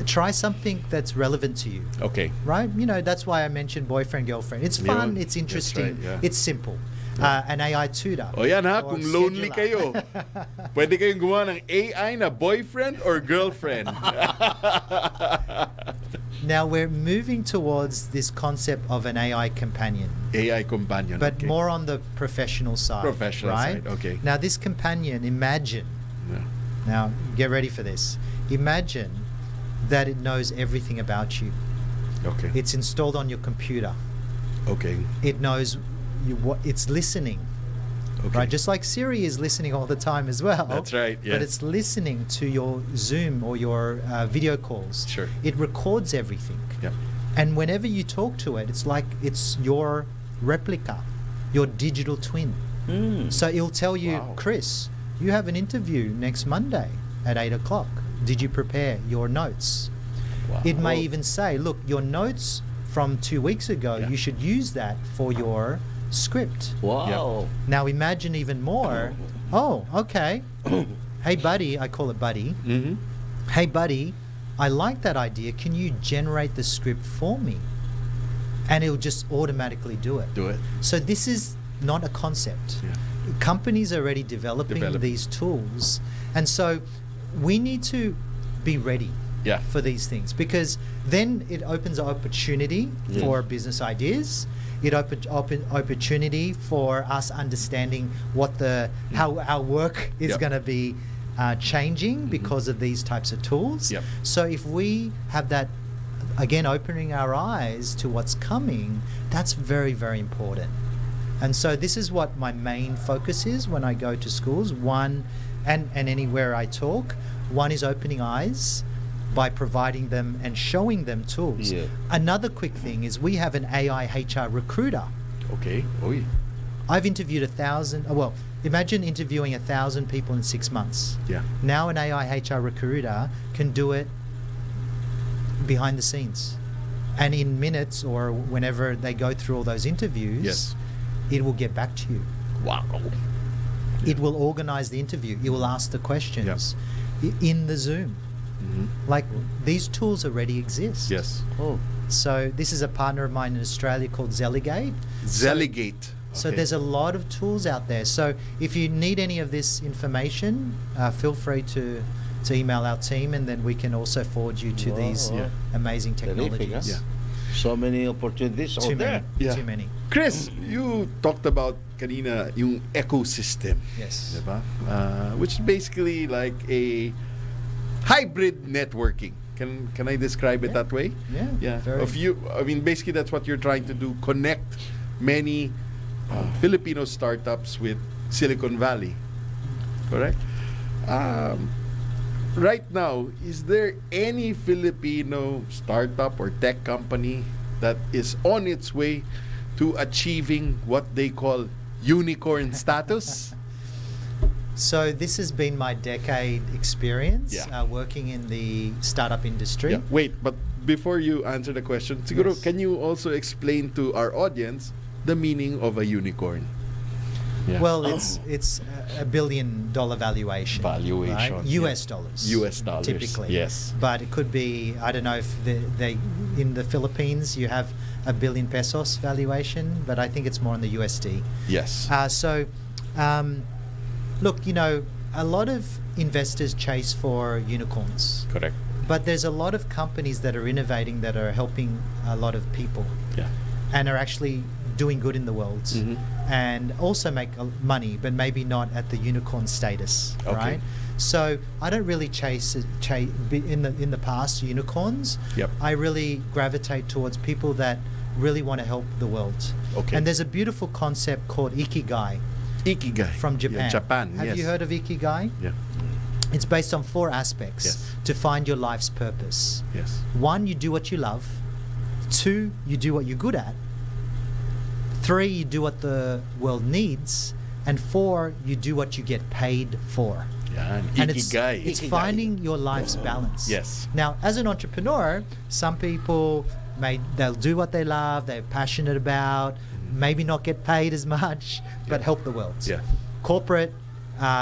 try something that's relevant to you. Okay. Right? That's why I mentioned boyfriend, girlfriend. It's fun, it's interesting, it's simple. an AI tutor. O yan ha, or kung lonely scheduler. kayo, pwede kayong gumawa ng AI na boyfriend or girlfriend. Now we're moving towards this concept of an AI companion, AI companion. but okay. more on the professional side. Professional right? side, okay. Now this companion, imagine, Yeah. now get ready for this. Imagine that it knows everything about you. Okay. It's installed on your computer. Okay. It knows what it's listening. Okay. Right, just like Siri is listening all the time as well. That's right, But yes. it's listening to your Zoom or your video calls. Sure. It records everything. Yeah. And whenever you talk to it, it's like it's your replica, your digital twin. So it'll tell you, Wow. Chris, you have an interview next Monday at 8 o'clock. Did you prepare your notes? Wow. It may even say, look, your notes from 2 weeks ago, Yeah. you should use that for your script. Wow. Now imagine even more. Oh, okay. Hey, buddy, I call it buddy. Mm-hmm. Hey, buddy, I like that idea. Can you generate the script for me? And it'll just automatically do it. Do it. So this is not a concept. Yeah. Companies are already developing these tools. And so we need to be ready Yeah. for these things, because then it opens an opportunity for business ideas. It opens opportunity for us understanding what how our work is Yep. going to be changing because of these types of tools. Yep. So if we have that, again, opening our eyes to what's coming, that's very, very important. And so this is what my main focus is when I go to schools. One, and anywhere I talk, one is opening eyes by providing them and showing them tools. Yeah. Another quick thing is we have an AI HR recruiter. Okay. Oy. I've interviewed 1,000, well, imagine interviewing 1,000 people in 6 months. Yeah. Now an AI HR recruiter can do it behind the scenes. And in minutes or whenever they go through all those interviews, Yes. it will get back to you. Wow. It will organize the interview. It will ask the questions in the Zoom. Mm-hmm. Like these tools already exist. Yes. Oh. So this is a partner of mine in Australia called Zeligate. Zeligate. So Okay. there's a lot of tools out there. So if you need any of this information, feel free to email our team, and then we can also forward you to these Yeah. amazing Terrific, technologies. huh? So many opportunities Too out there. many. Yeah. Too many. Chris, you talked about kanina yung ecosystem. Yes. Diba? Which is basically like a hybrid networking. Can I describe it that way? Yeah. Yeah. very- Of you, I mean, basically that's what you're trying to do: connect many Filipino startups with Silicon Valley. Correct. Right now, is there any Filipino startup or tech company that is on its way to achieving what they call unicorn status? So this has been my decade experience Yeah. working in the startup industry. Yeah. Wait, but before you answer the question, siguro, Yes. can you also explain to our audience the meaning of a unicorn? Yeah. Well, it's $1 billion valuation. Valuation, right? yeah. US dollars. US dollars, Typically. yes. But it could be, I don't know if they in the Philippines you have $1 billion pesos valuation, but I think it's more in the USD. Yes. Look, a lot of investors chase for unicorns, Correct. but there's a lot of companies that are innovating that are helping a lot of people Yeah. and are actually doing good in the world Mhm. and also make money, but maybe not at the unicorn status, Okay. right? So I don't really chase in the past unicorns. Yep. I really gravitate towards people that really want to help the world. Okay. And there's a beautiful concept called ikigai Ikigai. from Japan. Yeah, Japan, Have yes. you heard of ikigai? Yeah. It's based on 4 aspects Yes. to find your life's purpose. Yes. 1, you do what you love. 2, you do what you're good at. 3, you do what the world needs. And 4, you do what you get paid for. Yeah. And Ikigai. it's finding your life's balance. Yes. Now, as an entrepreneur, some people they'll do what they love, they're passionate about, maybe not get paid as much, but help the world. Yeah. Corporate,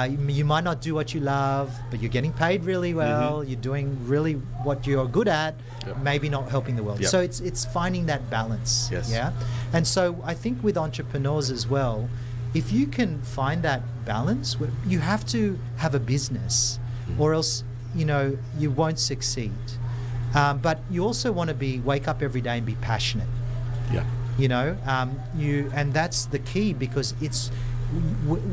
you might not do what you love, but you're getting paid really well. You're doing really what you're good at, Yep. maybe not helping the world. Yep. So it's finding that balance. Yes. Yeah. And so I think with entrepreneurs as well, if you can find that balance, you have to have a business, or else you won't succeed. But you also want to wake up every day and be passionate. Yeah. And that's the key, because it's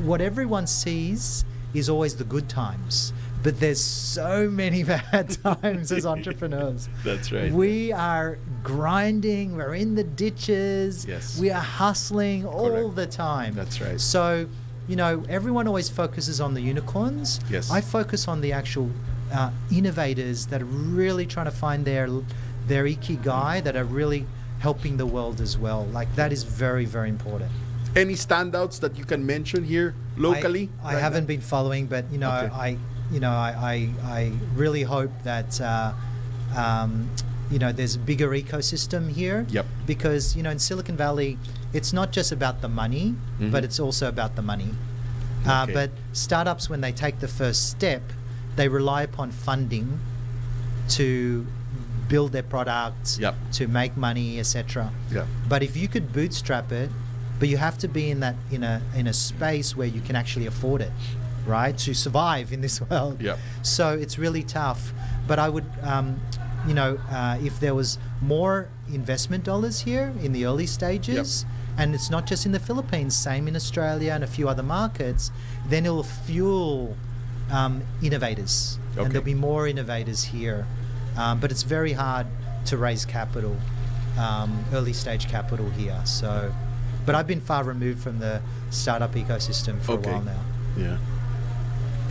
what everyone sees is always the good times, but there's so many bad times as entrepreneurs. That's right. We are grinding, we're in the ditches, Yes. we are hustling all Correct. the time. That's right. So, everyone always focuses on the unicorns. Yes. I focus on the actual innovators that are really trying to find their ikigai, that are really helping the world as well. Like, that is very, very important. Any standouts that you can mention here locally? I haven't been following, but Okay. I really hope that there's a bigger ecosystem here. Yep. Because in Silicon Valley, it's not just about the money, but it's also about the money. Okay. But startups, when they take the first step, they rely upon funding to build their products, Yep. to make money, etc. Yeah. But if you could bootstrap it, but you have to be in a space where you can actually afford it, right, to survive in this world. Yep. So it's really tough. But I would, if there was more investment dollars here in the early stages, and it's not just in the Philippines, same in Australia and a few other markets, then it'll fuel innovators, Okay. and there'll be more innovators here. But it's very hard to raise capital, early stage capital here. So, but I've been far removed from the startup ecosystem for Okay. a while now. Yeah.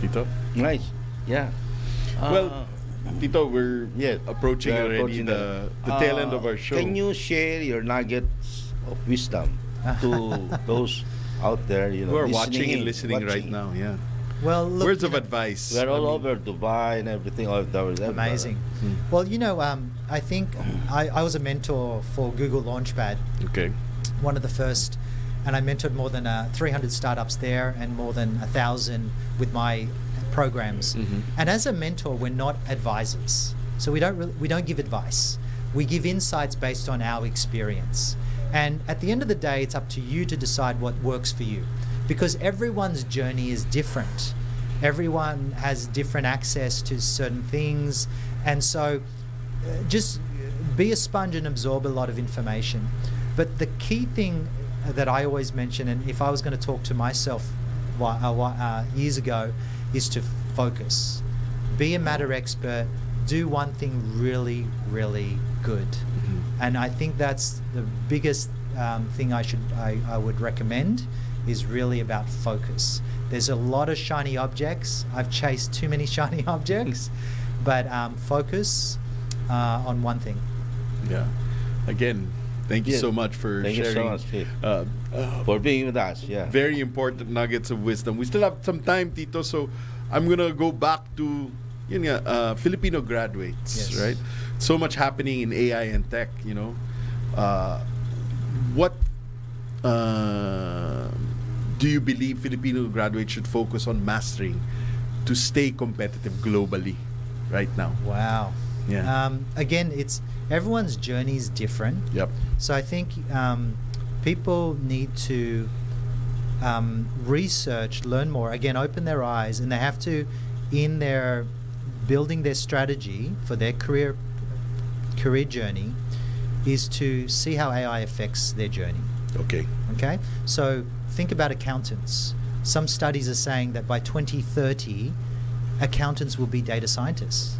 Tito? Nice. Yeah. Well, Tito, we're approaching we're already approaching the tail end of our show. Can you share your nuggets of wisdom to those out there, who are watching and listening right now? Yeah. Well, look, Words of advice. We're all over Dubai and everything. Amazing. Well, I think I was a mentor for Google Launchpad, Okay. one of the first, and I mentored more than 300 startups there and more than 1,000 with my programs. And as a mentor, we're not advisors, so we don't give advice. We give insights based on our experience. And at the end of the day, it's up to you to decide what works for you, because everyone's journey is different. Everyone has different access to certain things, and so just be a sponge and absorb a lot of information. But the key thing that I always mention, and if I was going to talk to myself years ago, is to focus. Be a matter expert. Do one thing really, really good. And I think that's the biggest thing I would recommend, is really about focus. There's a lot of shiny objects. I've chased too many shiny objects, but focus on one thing. Yeah. Again, thank you so much for Thank sharing. you so much, for being with us. Yeah. Very important nuggets of wisdom. We still have some time, Tito, so I'm gonna go back to Filipino graduates, Yes. right? So much happening in AI and tech. What do you believe Filipino graduates should focus on mastering to stay competitive globally right now? Wow. Yeah. Again, everyone's journey is different. Yep. So I think people need to research, learn more. Again, open their eyes, and they have to, in their building their strategy for their career journey, is to see how AI affects their journey. Okay. Okay? So think about accountants. Some studies are saying that by 2030, accountants will be data scientists,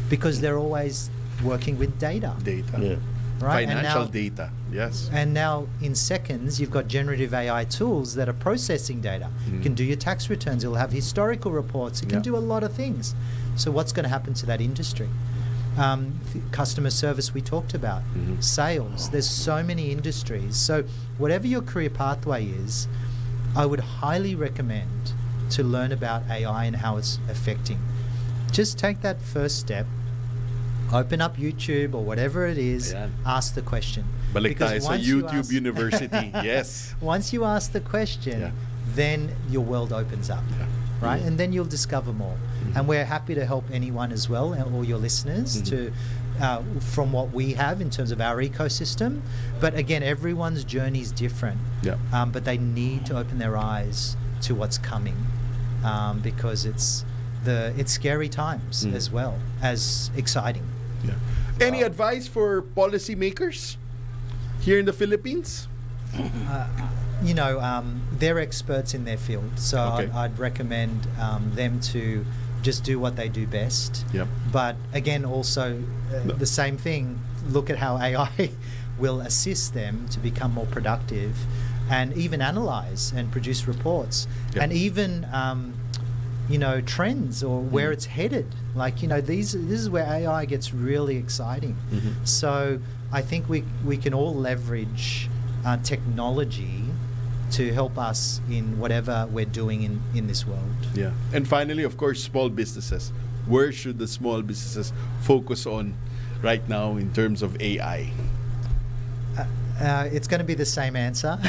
because they're always working with data. Data. Yeah. Right? Financial data. Yes. And now in seconds, you've got generative AI tools that are processing data. You can do your tax returns. It'll have historical reports. It can do a lot of things. So what's going to happen to that industry? Customer service we talked about. Sales. There's so many industries. So whatever your career pathway is, I would highly recommend to learn about AI and how it's affecting. Just take that first step. Open up YouTube or whatever it is. Ayan. Ask the question. Balik Because tayo sa once you YouTube ask- University. Yes. Once you ask the question, then your world opens up, right? And then you'll discover more. And we're happy to help anyone as well, all your listeners, to from what we have in terms of our ecosystem. But again, everyone's journey is different. Yeah. But they need to open their eyes to what's coming, because it's scary times as well as exciting. Yeah. Any advice for policymakers here in the Philippines? They're experts in their field, so Okay. I'd recommend them to just do what they do best. Yep. But again, also the same thing, look at how AI will assist them to become more productive and even analyze and produce reports. Yep. And even trends or where it's headed. Like, this is where AI gets really exciting. So I think we can all leverage technology to help us in whatever we're doing in this world. Yeah. And finally, of course, small businesses. Where should the small businesses focus on right now in terms of AI? It's going to be the same answer.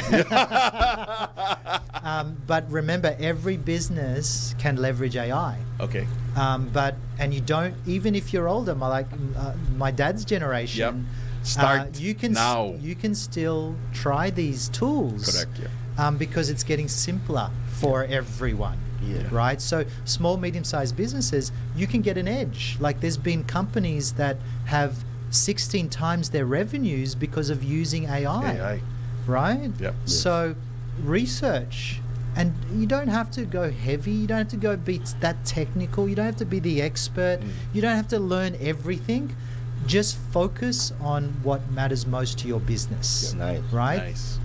But remember, every business can leverage AI. Okay. And you don't, even if you're older, my dad's generation, Start you can now. You can still try these tools. Correct, yeah. Because it's getting simpler for everyone. Yeah. Right? So small, medium-sized businesses, you can get an edge. Like, there's been companies that have 16 times their revenues because of using AI. Right? Yep. So research. And you don't have to go heavy. You don't have to go be that technical. You don't have to be the expert. You don't have to learn everything. Just focus on what matters most to your business. Yeah, nice. Right? Nice.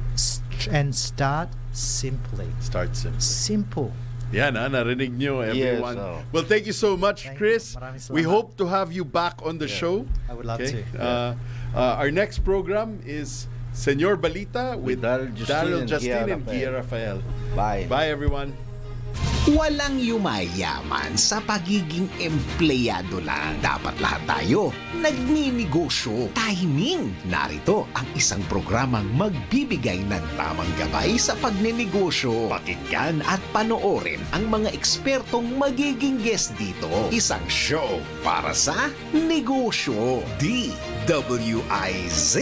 And start simply. Start simply. Simple. Yan, narinig nyo, everyone. Yes, Well, thank you so much, Thank Chris. you. Maraming We salamat. hope to have you back on the show. I would love Okay? to. Our next program is Senor Balita with Daryl Justin and Gia Rafael. Bye. Bye, everyone. Walang yumayaman sa pagiging empleyado lang. Dapat lahat tayo nagninegosyo. Timing! Narito ang isang programang magbibigay ng tamang gabay sa pagninegosyo. Pakinggan at panoorin ang mga ekspertong magiging guest dito. Isang show para sa negosyo. DWIZ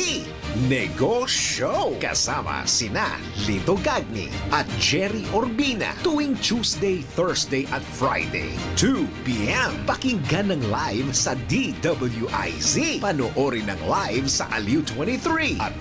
Negoshow. Kasama sina Lito Gagni at Gerry Urbina tuwing Tuesday, Thursday at Friday 2 p.m. Pakinggan ng live sa DWIZ. Panoorin ng live sa Aliw 23 at